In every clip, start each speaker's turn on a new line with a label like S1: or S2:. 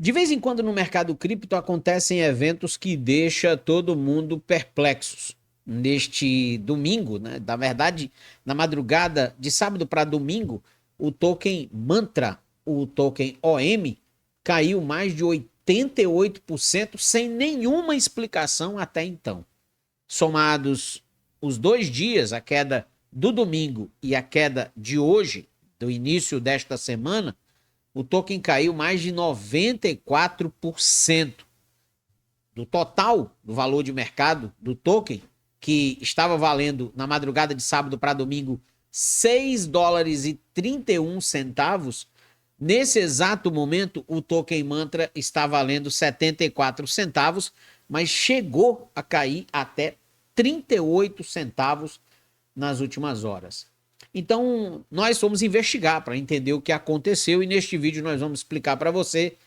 S1: De vez em quando no mercado cripto acontecem eventos que deixam todo mundo perplexos. Neste domingo, né? Na verdade, na madrugada de sábado para domingo, o token Mantra, o token OM, caiu mais de 88% sem nenhuma explicação até então. Somados os 2 dias, a queda do domingo e a queda de hoje, do início desta semana, o token caiu mais de 94% do total do valor de mercado do token, que estava valendo na madrugada de sábado para domingo 6 dólares e 31 centavos. Nesse exato momento, o token Mantra está valendo 74 centavos, mas chegou a cair até 38 centavos nas últimas horas. Então, nós fomos investigar para entender o que aconteceu e neste vídeo nós vamos explicar para você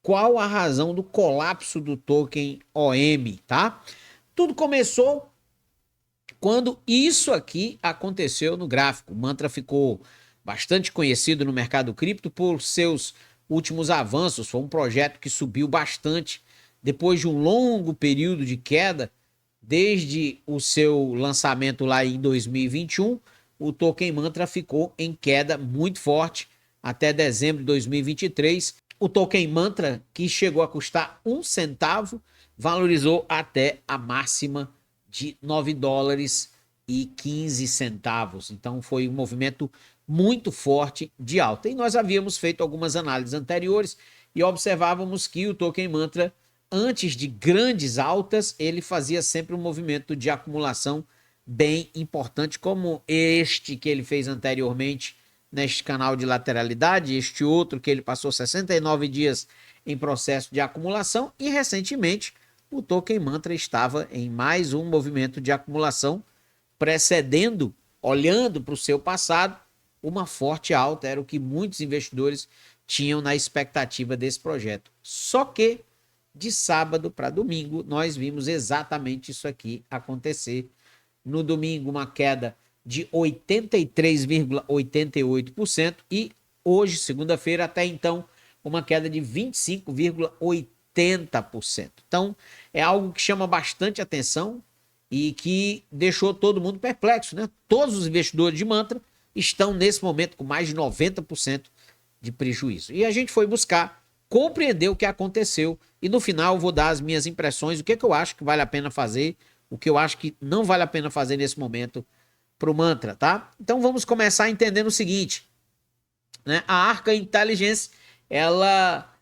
S1: qual a razão do colapso do token OM, tá? Tudo começou quando isso aqui aconteceu no gráfico. O Mantra ficou bastante conhecido no mercado cripto por seus últimos avanços. Foi um projeto que subiu bastante depois de um longo período de queda, desde o seu lançamento lá em 2021. O token Mantra ficou em queda muito forte até dezembro de 2023. O token Mantra, que chegou a custar 1 centavo, valorizou até a máxima de 9 dólares e 15 centavos. Então foi um movimento muito forte de alta. E nós havíamos feito algumas análises anteriores e observávamos que o token Mantra, antes de grandes altas, ele fazia sempre um movimento de acumulação bem importante, como este que ele fez anteriormente neste canal de lateralidade, este outro que ele passou 69 dias em processo de acumulação, e recentemente o token Mantra estava em mais um movimento de acumulação, precedendo, olhando para o seu passado, uma forte alta. Era o que muitos investidores tinham na expectativa desse projeto. Só que de sábado para domingo nós vimos exatamente isso aqui acontecer. No domingo, uma queda de 83,88% e hoje, segunda-feira, até então, uma queda de 25,80%. Então, é algo que chama bastante atenção e que deixou todo mundo perplexo, né? Todos os investidores de Mantra estão nesse momento com mais de 90% de prejuízo. E a gente foi buscar compreender o que aconteceu e no final vou dar as minhas impressões, o que eu acho que vale a pena fazer, o que eu acho que não vale a pena fazer nesse momento para o Mantra, tá? Então vamos começar entendendo o seguinte, né? A Arca Intelligence, ela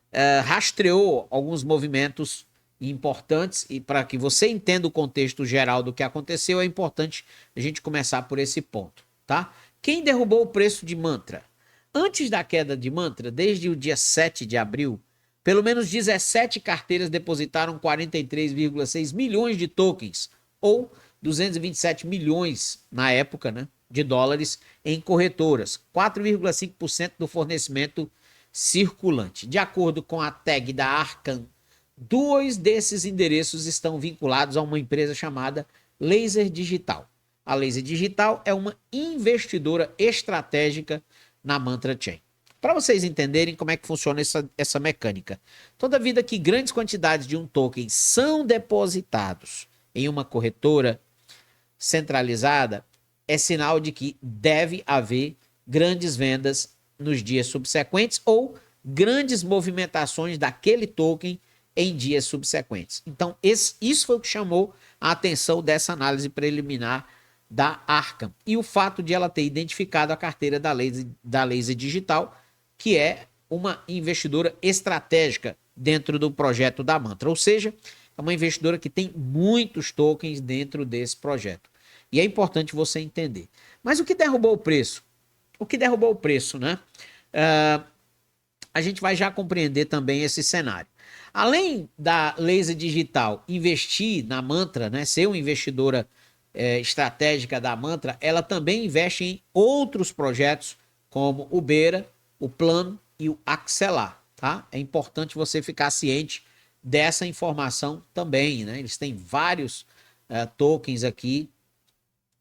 S1: rastreou alguns movimentos importantes e para que você entenda o contexto geral do que aconteceu, é importante a gente começar por esse ponto, tá? Quem derrubou o preço de Mantra? Antes da queda de Mantra, desde o dia 7 de abril, pelo menos 17 carteiras depositaram 43,6 milhões de tokens, ou 227 milhões na época, né, de dólares, em corretoras, 4,5% do fornecimento circulante. De acordo com a tag da Arcan, 2 desses endereços estão vinculados a uma empresa chamada Laser Digital. A Laser Digital é uma investidora estratégica na Mantra Chain. Para vocês entenderem como é que funciona essa mecânica, toda vida que grandes quantidades de um token são depositados em uma corretora centralizada, é sinal de que deve haver grandes vendas nos dias subsequentes ou grandes movimentações daquele token em dias subsequentes. Então, isso foi o que chamou a atenção dessa análise preliminar da Arkham. E o fato de ela ter identificado a carteira da Laser Digital, que é uma investidora estratégica dentro do projeto da Mantra. Ou seja, é uma investidora que tem muitos tokens dentro desse projeto. E é importante você entender. Mas o que derrubou o preço? O que derrubou o preço, né? A gente vai já compreender também esse cenário. Além da Laser Digital investir na Mantra, né, ser uma investidora estratégica da Mantra, ela também investe em outros projetos como o Beira, o Plano e o Axelar, tá? É importante você ficar ciente dessa informação também, né? Eles têm vários tokens aqui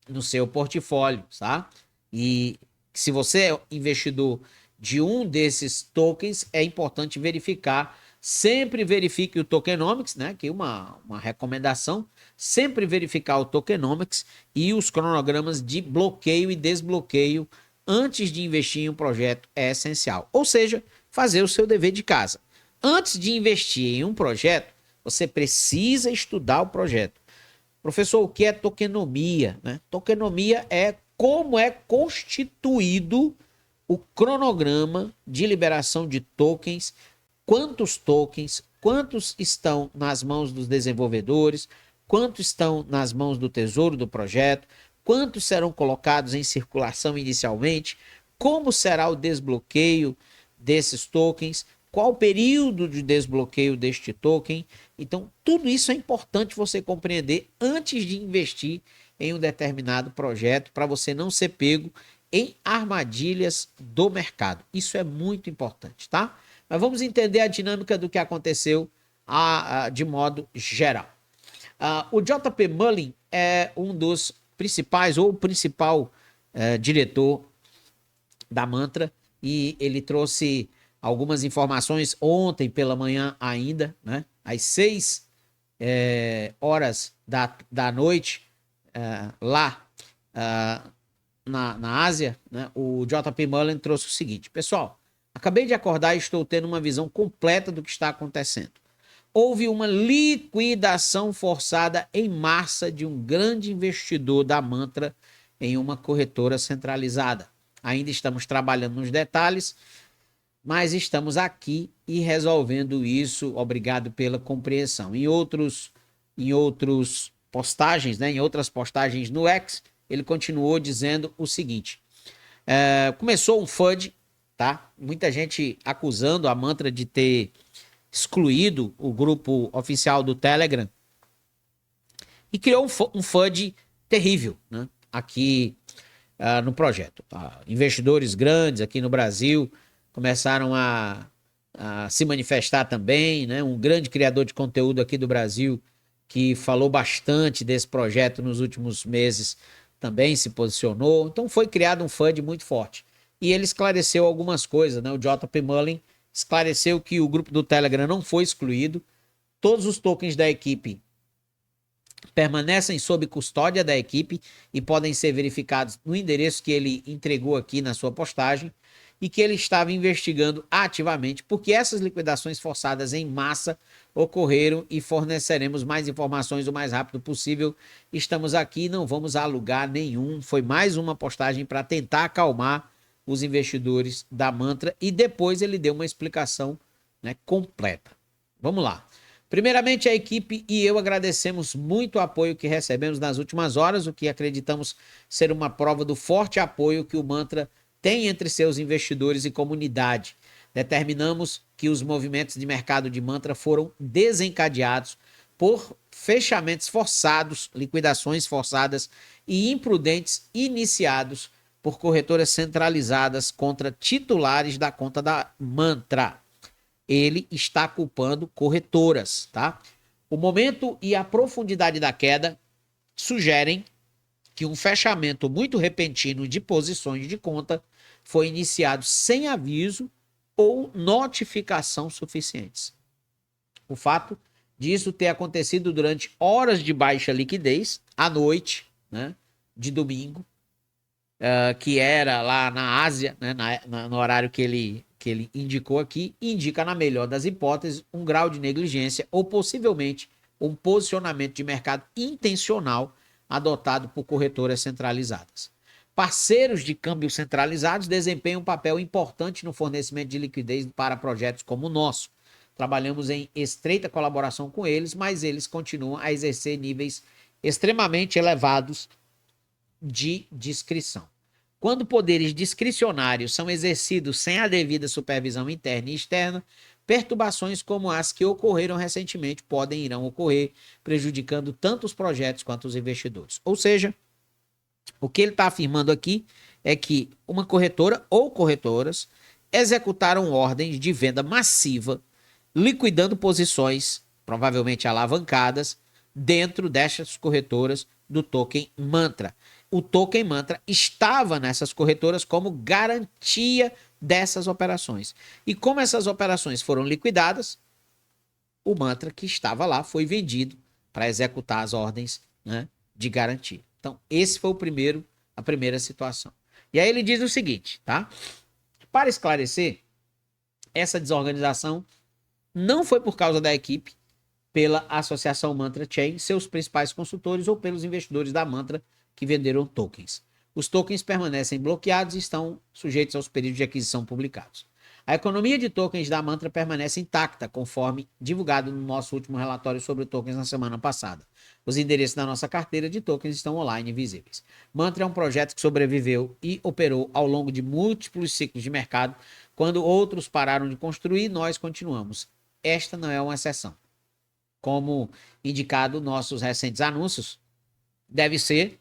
S1: no seu portfólio, tá? E se você é investidor de um desses tokens, é importante verificar Sempre verifique o tokenomics, né? Aqui uma recomendação, sempre verificar o tokenomics e os cronogramas de bloqueio e desbloqueio antes de investir em um projeto é essencial. Ou seja, fazer o seu dever de casa. Antes de investir em um projeto, você precisa estudar o projeto. Professor, o que é tokenomia, né? Tokenomia é como é constituído o cronograma de liberação de tokens, quantos estão nas mãos dos desenvolvedores, quantos estão nas mãos do tesouro do projeto, quantos serão colocados em circulação inicialmente, como será o desbloqueio desses tokens, qual o período de desbloqueio deste token. Então, tudo isso é importante você compreender antes de investir em um determinado projeto, para você não ser pego em armadilhas do mercado. Isso é muito importante, tá? Mas vamos entender a dinâmica do que aconteceu de modo geral. O JP Mullin é um dos principais, ou o principal diretor da Mantra, e ele trouxe algumas informações ontem pela manhã ainda, né? Às 6 horas da noite, lá na Ásia, né? O JP Mullin trouxe o seguinte: pessoal, acabei de acordar e estou tendo uma visão completa do que está acontecendo. Houve uma liquidação forçada em massa de um grande investidor da Mantra em uma corretora centralizada. Ainda estamos trabalhando nos detalhes, mas estamos aqui e resolvendo isso. Obrigado pela compreensão. Em outras postagens, né, em outras postagens no X, ele continuou dizendo o seguinte: começou um FUD, tá? Muita gente acusando a Mantra de ter excluído o grupo oficial do Telegram e criou um FUD terrível, né? Aqui no projeto. Investidores grandes aqui no Brasil começaram a se manifestar também, né? Um grande criador de conteúdo aqui do Brasil que falou bastante desse projeto nos últimos meses também se posicionou. Então foi criado um FUD muito forte. E ele esclareceu algumas coisas, né? O JP Mullin esclareceu que o grupo do Telegram não foi excluído, todos os tokens da equipe permanecem sob custódia da equipe e podem ser verificados no endereço que ele entregou aqui na sua postagem, e que ele estava investigando ativamente porque essas liquidações forçadas em massa ocorreram, e forneceremos mais informações o mais rápido possível. Estamos aqui, não vamos a lugar nenhum. Foi mais uma postagem para tentar acalmar os investidores da Mantra, e depois ele deu uma explicação, né, completa. Vamos lá. Primeiramente, a equipe e eu agradecemos muito o apoio que recebemos nas últimas horas, o que acreditamos ser uma prova do forte apoio que o Mantra tem entre seus investidores e comunidade. Determinamos que os movimentos de mercado de Mantra foram desencadeados por fechamentos forçados, liquidações forçadas e imprudentes iniciados por corretoras centralizadas contra titulares da conta da Mantra. Ele está culpando corretoras, tá? O momento e a profundidade da queda sugerem que um fechamento muito repentino de posições de conta foi iniciado sem aviso ou notificação suficientes. O fato disso ter acontecido durante horas de baixa liquidez, à noite, né, de domingo, que era lá na Ásia, né, no horário que ele indicou aqui, indica, na melhor das hipóteses, um grau de negligência ou possivelmente um posicionamento de mercado intencional adotado por corretoras centralizadas. Parceiros de câmbio centralizados desempenham um papel importante no fornecimento de liquidez para projetos como o nosso. Trabalhamos em estreita colaboração com eles, mas eles continuam a exercer níveis extremamente elevados de discrição. Quando poderes discricionários são exercidos sem a devida supervisão interna e externa, perturbações como as que ocorreram recentemente irão ocorrer, prejudicando tanto os projetos quanto os investidores. Ou seja, o que ele está afirmando aqui é que uma corretora ou corretoras executaram ordens de venda massiva, liquidando posições, provavelmente alavancadas, dentro destas corretoras do token Mantra. O token Mantra estava nessas corretoras como garantia dessas operações. E como essas operações foram liquidadas, o mantra que estava lá foi vendido para executar as ordens, né, de garantia. Então, esse foi a primeira situação. E aí ele diz o seguinte, tá? Para esclarecer, essa desorganização não foi por causa da equipe, pela Associação Mantra Chain, seus principais consultores ou pelos investidores da Mantra que venderam tokens. Os tokens permanecem bloqueados e estão sujeitos aos períodos de aquisição publicados. A economia de tokens da Mantra permanece intacta, conforme divulgado no nosso último relatório sobre tokens na semana passada. Os endereços da nossa carteira de tokens estão online e visíveis. Mantra é um projeto que sobreviveu e operou ao longo de múltiplos ciclos de mercado. Quando outros pararam de construir, nós continuamos. Esta não é uma exceção. Como indicado nossos recentes anúncios, deve ser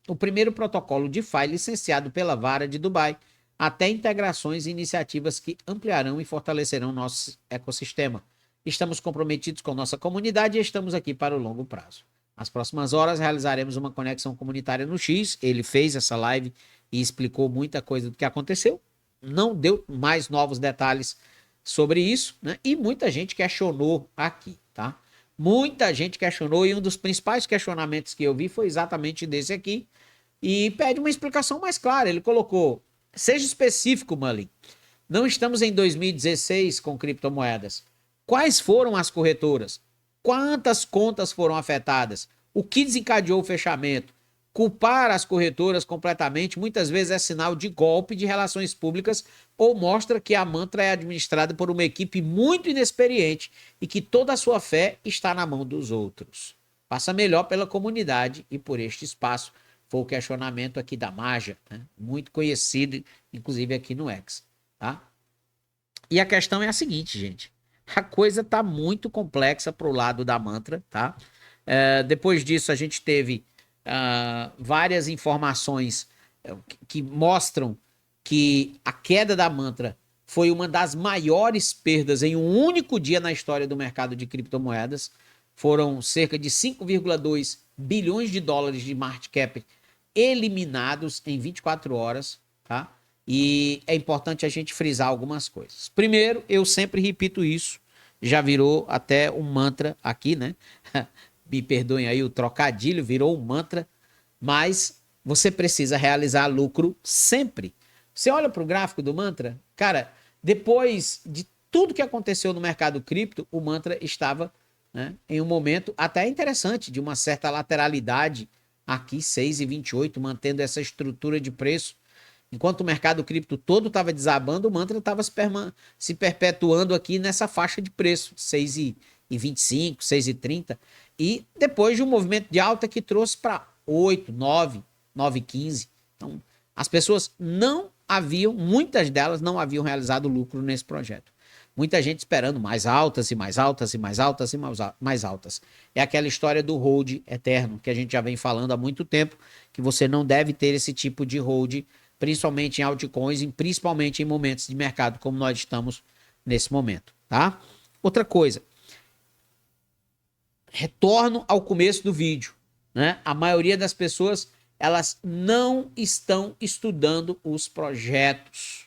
S1: o primeiro protocolo DeFi licenciado pela Vara de Dubai, até integrações e iniciativas que ampliarão e fortalecerão nosso ecossistema. Estamos comprometidos com nossa comunidade e estamos aqui para o longo prazo. Nas próximas horas realizaremos uma conexão comunitária no X. Ele fez essa live e explicou muita coisa do que aconteceu. Não deu mais novos detalhes sobre isso, né? E muita gente questionou aqui, tá? Muita gente questionou e um dos principais questionamentos que eu vi foi exatamente desse aqui e pede uma explicação mais clara. Ele colocou, seja específico, Mullen. Não estamos em 2016 com criptomoedas. Quais foram as corretoras? Quantas contas foram afetadas? O que desencadeou o fechamento? Culpar as corretoras completamente muitas vezes é sinal de golpe de relações públicas ou mostra que a Mantra é administrada por uma equipe muito inexperiente e que toda a sua fé está na mão dos outros. Passa melhor pela comunidade e por este espaço. Foi o questionamento aqui da Maja, né? Muito conhecido, inclusive aqui no X. Tá? E a questão é a seguinte, gente. A coisa está muito complexa para o lado da Mantra. Tá? Depois disso, a gente teve várias informações que mostram que a queda da Mantra foi uma das maiores perdas em um único dia na história do mercado de criptomoedas. Foram cerca de 5,2 bilhões de dólares de market cap eliminados em 24 horas, tá? E é importante a gente frisar algumas coisas. Primeiro, eu sempre repito isso, já virou até um mantra aqui, né? Me perdoem aí o trocadilho, virou um mantra, mas você precisa realizar lucro sempre. Você olha para o gráfico do Mantra, cara, depois de tudo que aconteceu no mercado cripto, o Mantra estava, né, em um momento até interessante, de uma certa lateralidade, aqui 6,28, mantendo essa estrutura de preço. Enquanto o mercado cripto todo estava desabando, o Mantra estava se perpetuando aqui nessa faixa de preço, 6,25, 6,30, e depois de um movimento de alta que trouxe para 8, 9, 9,15. Então, as pessoas muitas delas não haviam realizado lucro nesse projeto. Muita gente esperando mais altas e mais altas e mais altas e mais altas. É aquela história do hold eterno, que a gente já vem falando há muito tempo, que você não deve ter esse tipo de hold, principalmente em altcoins e principalmente em momentos de mercado como nós estamos nesse momento, tá? Outra coisa, retorno ao começo do vídeo, né? A maioria das pessoas, elas não estão estudando os projetos.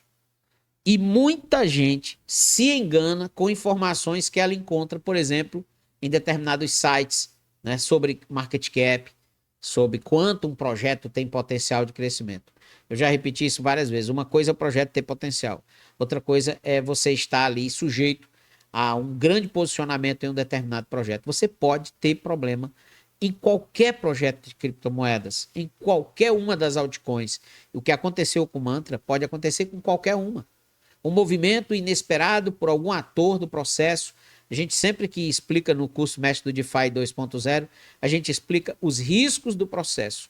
S1: E muita gente se engana com informações que ela encontra, por exemplo, em determinados sites, né, sobre market cap, sobre quanto um projeto tem potencial de crescimento. Eu já repeti isso várias vezes. Uma coisa é o projeto ter potencial. Outra coisa é você estar ali sujeito a um grande posicionamento em um determinado projeto. Você pode ter problema em qualquer projeto de criptomoedas, em qualquer uma das altcoins. O que aconteceu com o Mantra pode acontecer com qualquer uma. Um movimento inesperado por algum ator do processo. A gente sempre que explica no curso Mestre do DeFi 2.0, a gente explica os riscos do processo.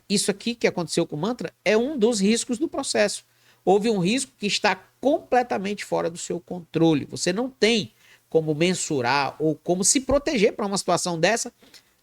S1: Isso aqui que aconteceu com o Mantra é um dos riscos do processo. Houve um risco que está completamente fora do seu controle. Você não tem como mensurar ou como se proteger para uma situação dessa,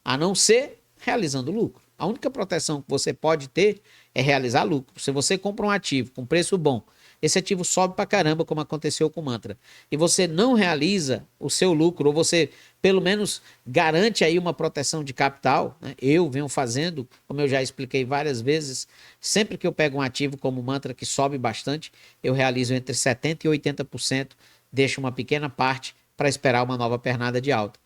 S1: a não ser realizando lucro. A única proteção que você pode ter é realizar lucro. Se você compra um ativo com preço bom, esse ativo sobe pra caramba, como aconteceu com o Mantra, e você não realiza o seu lucro, ou você pelo menos garante aí uma proteção de capital, né? Eu venho fazendo, como eu já expliquei várias vezes, sempre que eu pego um ativo como o Mantra que sobe bastante, eu realizo entre 70% e 80%, deixo uma pequena parte para esperar uma nova pernada de alta.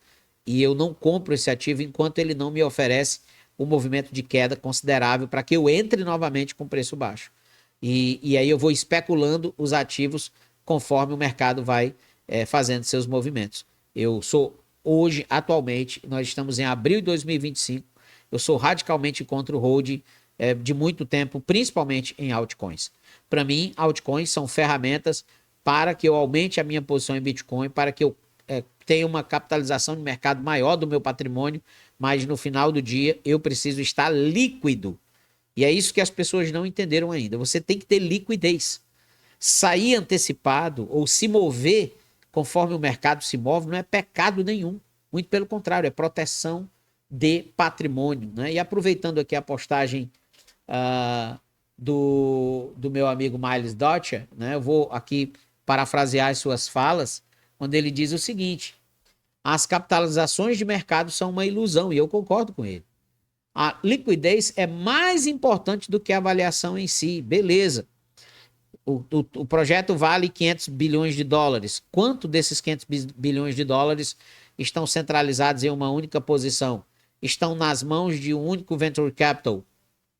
S1: E eu não compro esse ativo enquanto ele não me oferece um movimento de queda considerável para que eu entre novamente com preço baixo. E aí eu vou especulando os ativos conforme o mercado vai fazendo seus movimentos. Eu sou hoje, atualmente, nós estamos em abril de 2025, eu sou radicalmente contra o hold de muito tempo, principalmente em altcoins. Para mim, altcoins são ferramentas para que eu aumente a minha posição em Bitcoin, para que eu tenha uma capitalização de mercado maior do meu patrimônio, mas no final do dia eu preciso estar líquido. E é isso que as pessoas não entenderam ainda. Você tem que ter liquidez. Sair antecipado ou se mover conforme o mercado se move não é pecado nenhum. Muito pelo contrário, é proteção de patrimônio. Né? E aproveitando aqui a postagem do meu amigo Miles Dotcher, né? Eu vou aqui parafrasear as suas falas, quando ele diz o seguinte: as capitalizações de mercado são uma ilusão, e eu concordo com ele. A liquidez é mais importante do que a avaliação em si. Beleza. O projeto vale 500 bilhões de dólares. Quanto desses 500 bilhões de dólares estão centralizados em uma única posição? Estão nas mãos de um único venture capital,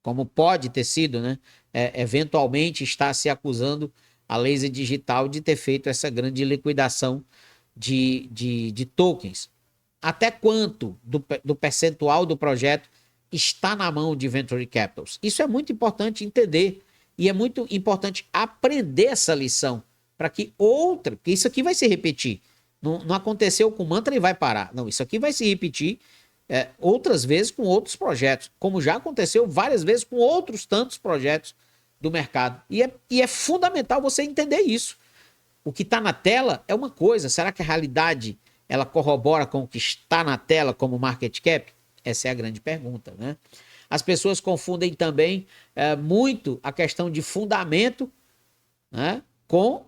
S1: como pode ter sido, né? Eventualmente está se acusando a Laser Digital de ter feito essa grande liquidação de tokens. Até quanto do percentual do projeto está na mão de venture capitals? Isso é muito importante entender e é muito importante aprender essa lição para que porque isso aqui vai se repetir. Não aconteceu com o Mantra e vai parar. Não, isso aqui vai se repetir outras vezes com outros projetos, como já aconteceu várias vezes com outros tantos projetos do mercado. E é fundamental você entender isso. O que está na tela é uma coisa. Será que a realidade ela corrobora com o que está na tela como market cap? Essa é a grande pergunta, né? As pessoas confundem também muito a questão de fundamento, né, com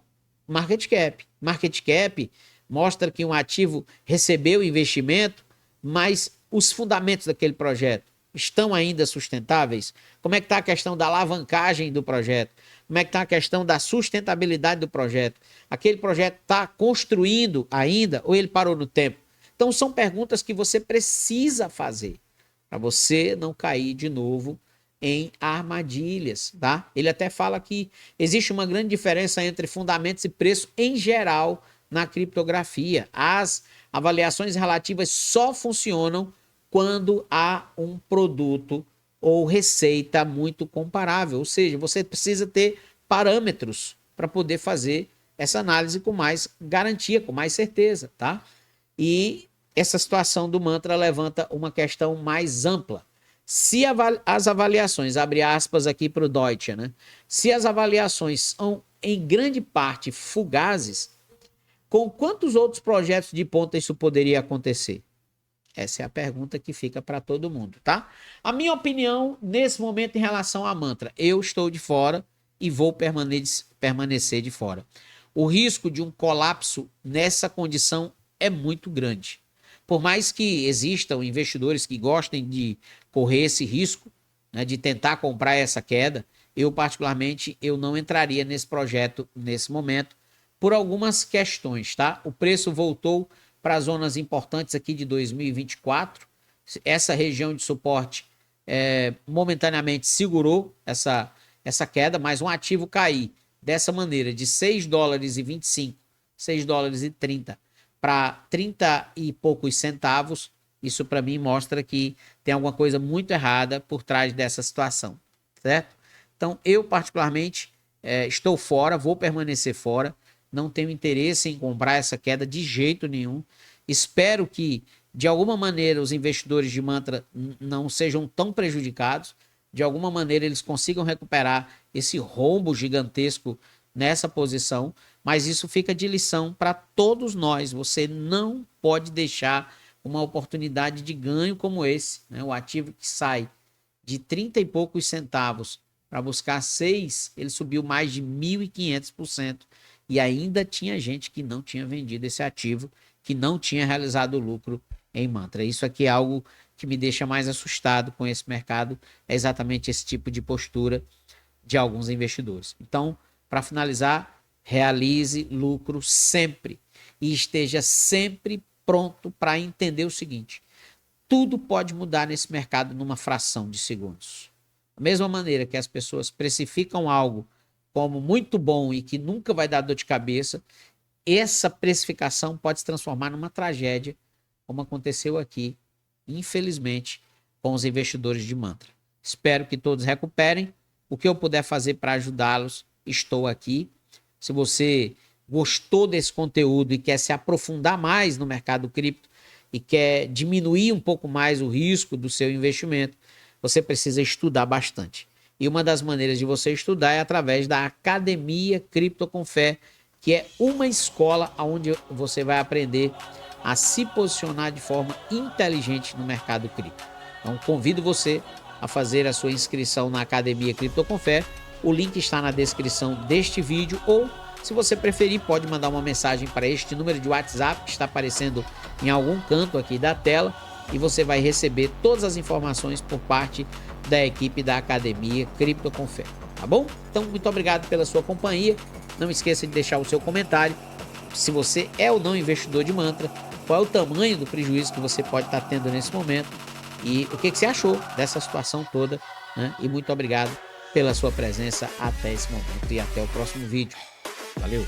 S1: market cap. Market cap mostra que um ativo recebeu investimento, mas os fundamentos daquele projeto estão ainda sustentáveis? Como é que está a questão da alavancagem do projeto? Como é que está a questão da sustentabilidade do projeto? Aquele projeto está construindo ainda ou ele parou no tempo? Então são perguntas que você precisa fazer para você não cair de novo em armadilhas, tá? Ele até fala que existe uma grande diferença entre fundamentos e preço em geral na criptografia. As avaliações relativas só funcionam quando há um produto ou receita muito comparável, ou seja, você precisa ter parâmetros para poder fazer essa análise com mais garantia, com mais certeza, tá? E essa situação do Mantra levanta uma questão mais ampla. Se as avaliações, abre aspas aqui para o Deutsche, né? Se as avaliações são em grande parte fugazes, com quantos outros projetos de ponta isso poderia acontecer? Essa é a pergunta que fica para todo mundo, tá? A minha opinião nesse momento em relação a Mantra, eu estou de fora e vou permanecer de fora. O risco de um colapso nessa condição é muito grande. Por mais que existam investidores que gostem de correr esse risco, né, de tentar comprar essa queda, eu particularmente eu não entraria nesse projeto nesse momento por algumas questões, tá? O preço voltou para zonas importantes aqui de 2024. Essa região de suporte momentaneamente segurou essa queda, mas um ativo cair dessa maneira de 6 dólares e 25, 6 dólares e 30 para 30 e poucos centavos, isso para mim mostra que tem alguma coisa muito errada por trás dessa situação, certo? Então eu particularmente estou fora, vou permanecer fora, não tenho interesse em comprar essa queda de jeito nenhum. Espero que, de alguma maneira, os investidores de Mantra não sejam tão prejudicados. De alguma maneira, eles consigam recuperar esse rombo gigantesco nessa posição. Mas isso fica de lição para todos nós. Você não pode deixar uma oportunidade de ganho como esse, né? O ativo que sai de 30 e poucos centavos para buscar 6, ele subiu mais de 1.500%. E ainda tinha gente que não tinha vendido esse ativo, que não tinha realizado lucro em Mantra. Isso aqui é algo que me deixa mais assustado com esse mercado, é exatamente esse tipo de postura de alguns investidores. Então, para finalizar, realize lucro sempre. e esteja sempre pronto para entender o seguinte: tudo pode mudar nesse mercado numa fração de segundos. Da mesma maneira que as pessoas precificam algo como muito bom e que nunca vai dar dor de cabeça, essa precificação pode se transformar numa tragédia, como aconteceu aqui, infelizmente, com os investidores de Mantra. Espero que todos recuperem. O que eu puder fazer para ajudá-los, estou aqui. Se você gostou desse conteúdo e quer se aprofundar mais no mercado cripto e quer diminuir um pouco mais o risco do seu investimento, você precisa estudar bastante. E uma das maneiras de você estudar é através da Academia Cripto com Fé, que é uma escola onde você vai aprender a se posicionar de forma inteligente no mercado cripto. Então, convido você a fazer a sua inscrição na Academia Cripto com Fé. O link está na descrição deste vídeo, ou, se você preferir, pode mandar uma mensagem para este número de WhatsApp que está aparecendo em algum canto aqui da tela, e você vai receber todas as informações por parte da equipe da Academia Cripto com Fé, tá bom? Então, muito obrigado pela sua companhia. Não esqueça de deixar o seu comentário. Se você é ou não investidor de Mantra, qual é o tamanho do prejuízo que você pode estar tendo nesse momento e o que você achou dessa situação toda, né? E muito obrigado pela sua presença até esse momento e até o próximo vídeo. Valeu!